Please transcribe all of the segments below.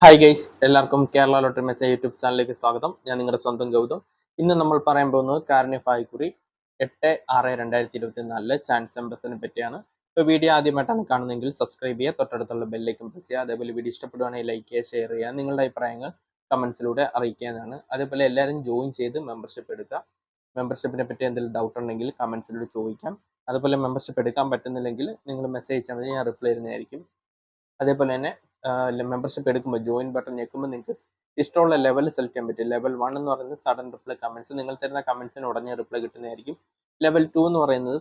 Hi guys, എല്ലാവർക്കും Kerala lottery മെച്ച YouTube ചാനലിലേക്ക് സ്വാഗതം. ഞാൻ നിങ്ങളുടെ സ്വന്തം ഗൗതം. ഇന്ന് നമ്മൾ പറയാൻ പോകുന്നത് കാരുണ്യഫായിക്കുറി 8/6/2024 ചാൻസ് നമ്പേഴ്സിനെ പറ്റിയാണ്. ഇപ്പോൾ വീഡിയോ ആദ്യമായിട്ടാണ് കാണുന്നതെങ്കിൽ സബ്സ്ക്രൈബ് ചെയ്യുക, തൊട്ടടുത്തുള്ള ബെല്ലേക്കും പ്രസ് ചെയ്യുക. അതേപോലെ വീഡിയോ ഇഷ്ടപ്പെടുവാണെങ്കിൽ ലൈക്ക് ചെയ്യുക, ഷെയർ ചെയ്യുക, നിങ്ങളുടെ അഭിപ്രായങ്ങൾ കമൻസിലൂടെ അറിയിക്കാനാണ്. അതേപോലെ എല്ലാവരും ജോയിൻ ചെയ്ത് മെമ്പർഷിപ്പ് എടുക്കുക. മെമ്പർഷിപ്പിനെ പറ്റി എന്തെങ്കിലും ഡൗട്ട് ഉണ്ടെങ്കിൽ കമൻസിലൂടെ ചോദിക്കാം. അതുപോലെ മെമ്പർഷിപ്പ് എടുക്കാൻ പറ്റുന്നില്ലെങ്കിൽ നിങ്ങൾ മെസ്സേജ് അയച്ചാൽ മതി, ഞാൻ റിപ്ലൈ ചെയ്യുന്നതായിരിക്കും. അതേപോലെ തന്നെ മെമ്പർഷിപ്പ് എടുക്കുമ്പോൾ ജോയിൻ ബട്ടൺ ഞെക്കുമ്പോൾ നിങ്ങൾക്ക് ഇഷ്ടമുള്ള ലെവൽ സെലക്ട് ചെയ്യാൻ പറ്റും. ലെവൽ 1 എന്ന് പറയുന്നത് സഡൻ റിപ്ലൈ കമൻസ്, നിങ്ങൾ തരുന്ന കമൻസിന് ഉടനെ റിപ്ലൈ കിട്ടുന്നതായിരിക്കും. ലെവൽ 2 എന്ന് പറയുന്നത്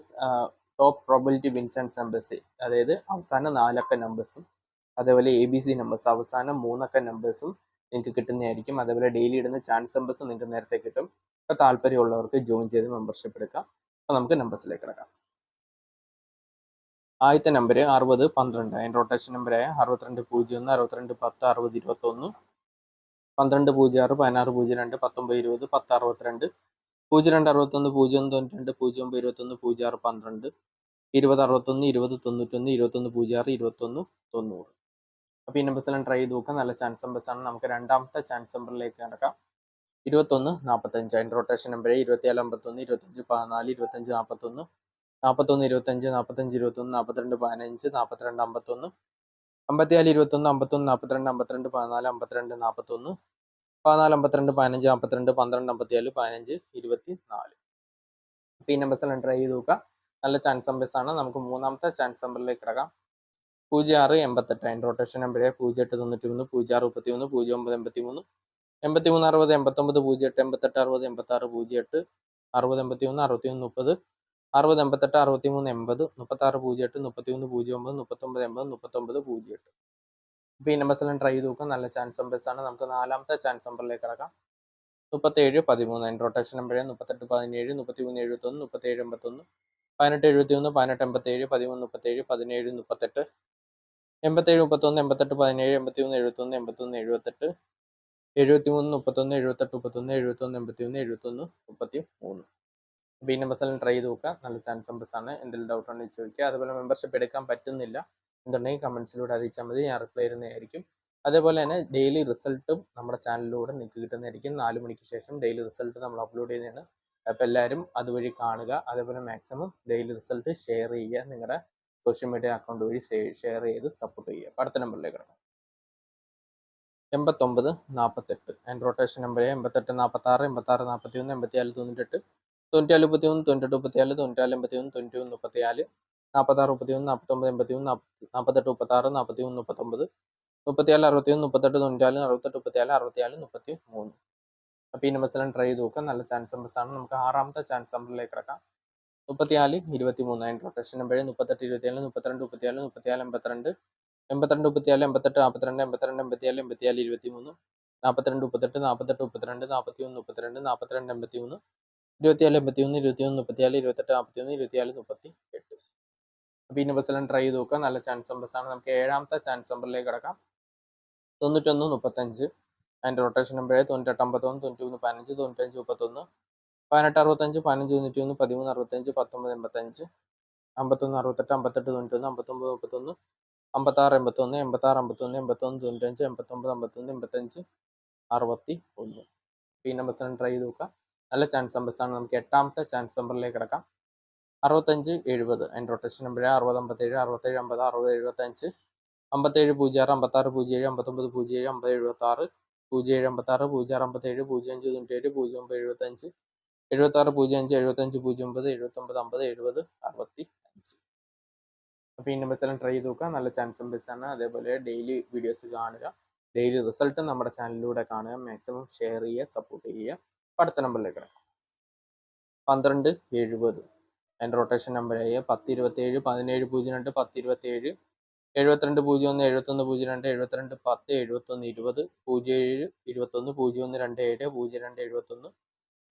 top probability wins and numbers, അതായത് അവസാന 4 അക്ക നമ്പേഴ്സും അതേപോലെ ABC നമ്പേഴ്സ് അവസാനം 3 അക്ക നമ്പേഴ്സും നിങ്ങൾക്ക് കിട്ടുന്നതായിരിക്കും. അതേപോലെ ഡെയിലി ഇടുന്ന ചാൻസ് നമ്പേഴ്സ് നിങ്ങൾക്ക് നേരത്തെ കിട്ടും. അപ്പോൾ താല്പര്യമുള്ളവർക്ക് ജോയിൻ ചെയ്ത് മെമ്പർഷിപ്പ് എടുക്കാം. അപ്പോൾ നമുക്ക് നമ്പേഴ്സിലേക്ക് കിടക്കാം. ആദ്യത്തെ നമ്പർ 6012, അതിൻ്റെ റൊട്ടേഷൻ നമ്പറായ 6201, 6210, 6021, 1206, 1602, 1920, 1062, 0261, 0192, 0921, 0612, 2061, 2091, 2106, 2190. അപ്പോൾ ഈ നമ്പേഴ്സെല്ലാം ട്രൈ ചെയ്ത് നോക്കാം. നല്ല ചാൻസ് നമ്പേഴ്സ് ആണ്. നമുക്ക് രണ്ടാമത്തെ ചാൻസ് നമ്പറിലേക്ക് കിടക്കാം. 2145, അതിൻ്റെ റൊട്ടേഷൻ നമ്പർ 2451, 2514, 2541, 41 25, 45 21, 42 15, 42 51, 54 21, 51 42, 52 14, 52 41, 14 52 15, 42 12 54, 15 24. അപ്പോൾ ഈ നമ്പേഴ്സ് എല്ലാം ട്രൈ ചെയ്ത് നോക്കുക. നല്ല ചാൻസ് നമ്പേഴ്സ് ആണ്. നമുക്ക് മൂന്നാമത്തെ ചാൻസ് നമ്പറിലേക്ക് കിടക്കാം. 0688, അതിൻ്റെ റൊട്ടേഷൻ നമ്പർ 0893, 06 31, 09 83, 83 60, 89 08, 88 60, 86 08, 60 81, 61 30, 60 88 63 80, 36 08, 31 09, 39 80, 39 08. അപ്പോൾ ഈ നമ്പേഴ്സ് എല്ലാം ട്രൈ ചെയ്ത് നോക്കാം. നല്ല ചാൻസ് നമ്പേഴ്സ് ആണ്. നമുക്ക് നാലാമത്തെ ചാൻസ് നമ്പറിലേക്ക് കിടക്കാം. 37 13, അതിൻ്റെ റൊട്ടേഷൻ നമ്പർ 38 17, 33 71, 37 81, 18 71, 18 87, 13 37, 17 38, 87 31, 88 17, 81 71, 81 78, 73 31, 78 31, 71 81, 71 33. അപ്പോൾ ഈ നമ്പേഴ്സ് എല്ലാം ട്രൈ ചെയ്ത് നോക്കുക. നല്ല ചാൻസ് നമ്പേഴ്സ് ആണ്. എന്തെങ്കിലും ഡൗട്ട് ഉണ്ടെങ്കിൽ ചോദിക്കുക. അതുപോലെ മെമ്പർഷിപ്പ് എടുക്കാൻ പറ്റുന്നില്ല എന്നുണ്ടെങ്കിൽ കമൻസിലൂടെ അറിയിച്ചാൽ മതി, ഞാൻ റിപ്ലൈ ചെയ്യുന്നതായിരിക്കും. അതേപോലെ തന്നെ ഡെയിലി റിസൾട്ടും നമ്മുടെ ചാനലിലൂടെ നിങ്ങൾക്ക് കിട്ടുന്നതായിരിക്കും. 4 മണിക്ക് ശേഷം ഡെയിലി റിസൾട്ട് നമ്മൾ അപ്ലോഡ് ചെയ്യുന്നതാണ്. അപ്പോൾ എല്ലാവരും അതുവഴി കാണുക. അതേപോലെ മാക്സിമം ഡെയിലി റിസൾട്ട് ഷെയർ ചെയ്യുക. നിങ്ങളുടെ സോഷ്യൽ മീഡിയ അക്കൗണ്ട് വഴി ഷെയർ ചെയ്ത് സപ്പോർട്ട് ചെയ്യുക. അടുത്ത നമ്പറിലേക്ക് കിടക്കാം. 89 48, അതിൻ്റെ റൊട്ടേഷൻ നമ്പർ 88 46, 86 41, 84 98, 94 31, 98 34, 94 81, 91 34, 46 31, 49 81, 48 36, 41 39, 34 61, 38 94, 68 34, 64 33. അപ്പോൾ ഈ നമ്പേഴ്സ് എല്ലാം ട്രൈ ചെയ്ത് നോക്കുക. നല്ല ചാൻസ് നമ്പേഴ്സ് ആണ്. നമുക്ക് ആറാമത്തെ ചാൻസ് നമ്പറിലേക്ക് കിടക്കാം. 34 23, അതിൻ്റെ റൊട്ടേഷൻ നമ്പർ 38 27, 32 34, 34 82, 82 34, 88 42, 82 84, 84 23, 42 38, 48 32, 41 32, 42 83, 24 81, 21 34, 28 41, 24 38. അപ്പോൾ ഈ നമ്പേഴ്സ് എല്ലാം ട്രൈ ചെയ്ത് നോക്കുക. നല്ല ചാൻസ് നമ്പേഴ്സ് ആണ്. നമുക്ക് ഏഴാമത്തെ ചാൻസ് നമ്പറിലേക്ക് കിടക്കാം. 91 35, അതിൻ്റെ റൊട്ടേഷൻ നമ്പർ 98 51, 91 15, 95 31, 18 65, 15 91, 13 65, 19 85, 51 68, 58 91, 59 31, 56 81, 86 51, 81 95, 89 51, 85 61. ഈ നമ്പേഴ്സ് ട്രൈ ചെയ്ത് നോക്കുക. നല്ല ചാൻസ് നമ്പേഴ്സ് ആണ്. നമുക്ക് എട്ടാമത്തെ ചാൻസ് നമ്പറിലേക്ക് കിടക്കാം. 65 70, അതിൻ്റെ റൊട്ടേഷൻ നമ്പർ 60 57, 67 50, 60 75, 57 06, 56 07, 59 07, 50 76, 07 56, 06 57, 05 97, 09 75, 76 05, 75 09, 79 50, 70 65. അപ്പോൾ ഈ നമ്പേഴ്സ് എല്ലാം ട്രൈ ചെയ്ത് നോക്കുക. നല്ല ചാൻസ് നമ്പേഴ്സ് ആണ്. അതേപോലെ ഡെയിലി വീഡിയോസ് കാണുക. ഡെയിലി റിസൾട്ട് നമ്മുടെ ചാനലിലൂടെ കാണുക. മാക്സിമം ഷെയർ ചെയ്യുക, സപ്പോർട്ട് ചെയ്യുക. അടുത്ത നമ്പറിലേക്ക് കിടക്കാം. 12 70, അതിൻ്റെ റൊട്ടേഷൻ നമ്പറായ 10 27, 17 02, 10 27, 72 01, 71 02, 72 10, 71 20, 07 21, 01 27,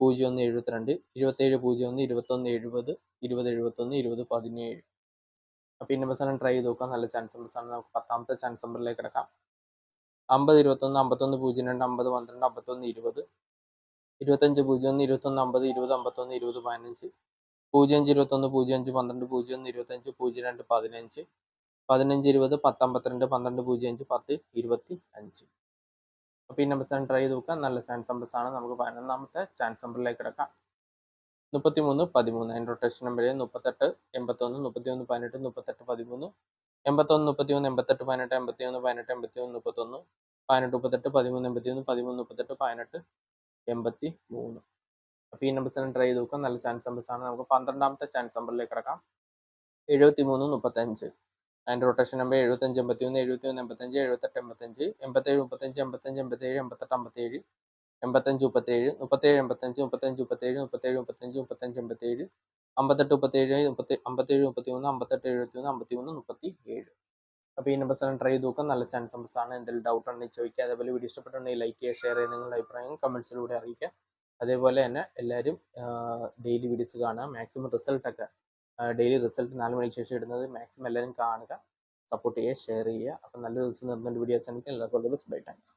02 71, 01 72, 27 01, 21 70, 20 71, 20 17. അപ്പോൾ ഈ നമ്പേഴ്സ് എല്ലാം ട്രൈ ചെയ്ത് നോക്കാം. നല്ല ചാൻസ് നമ്പേഴ്സ് ആണ്. നമുക്ക് പത്താമത്തെ ചാൻസ് നമ്പറിലേക്ക് കിടക്കാം. 50 21, 51 02, 50 12, 51 20, 25 01, 21 50, 20 51, 20 15, 05 21, 05 12, 01 25, 02 15, 15 20, 10 52, 12 05, 10 25. അപ്പോൾ ഈ നമ്പേഴ്സ് ട്രൈ ചെയ്ത് നോക്കുക. നല്ല ചാൻസ് നമ്പേഴ്സ് ആണ്. നമുക്ക് 11ാമത്തെ ചാൻസ് നമ്പറിലേക്ക് കിടക്കാം. 33 13. അതിൻ്റെ റൊട്ടേഷൻ നമ്പർ 38 81 31 18 38 13 81 31 88 18 81 18 81 31 18 38 13 81 13 38 18 83. അപ്പോൾ ഈ നമ്പേഴ്സ് ട്രൈ ചെയ്ത് നോക്കുക. നല്ല ചാൻസ് നമ്പേഴ്സ് ആണ്. നമുക്ക് 12ാമത്തെ ചാൻസ് നമ്പറിലേക്ക് കിടക്കാം. 73 35. അതിൻ്റെ റൊട്ടേഷൻ നമ്പർ 75 81 71 85 78 85 87 35 85 87 88 57 85 37 37 85 35 37 37 35 35 87 58 37 57 33 58 71 53 37. അപ്പോൾ ഈ നമ്പേഴ്സ് ട്രൈ ചെയ്ത് നോക്കാം. നല്ല ചാൻസ് നമ്പേഴ്സ് ആണ്. എന്തെങ്കിലും ഡൗട്ട് ഉണ്ടെങ്കിൽ ചോദിക്കുക. അതേപോലെ വീഡിയോ ഇഷ്ടപ്പെട്ടുണ്ടെങ്കിൽ ലൈക്ക് ചെയ്യുക, ഷെയർ ചെയ്യുക, നിങ്ങളുടെ അഭിപ്രായം കമൻസിലൂടെ അറിയിക്കുക. അതേപോലെ തന്നെ എല്ലാവരും ഡെയിലി വീഡിയോസ് കാണുക. മാക്സിമം റിസൾട്ടൊക്കെ ഡെയിലി റിസൾട്ട് 4 മണിക്ക് ശേഷം ഇടുന്നത് മാക്സിമം എല്ലാവരും കാണുക, സപ്പോർട്ട് ചെയ്യുക, ഷെയർ ചെയ്യുക. അപ്പം നല്ല ദിവസം നിർമ്മിച്ച വീഡിയോസ് ആണെങ്കിൽ എല്ലാവർക്കും ബൈ. താങ്ക്സ്.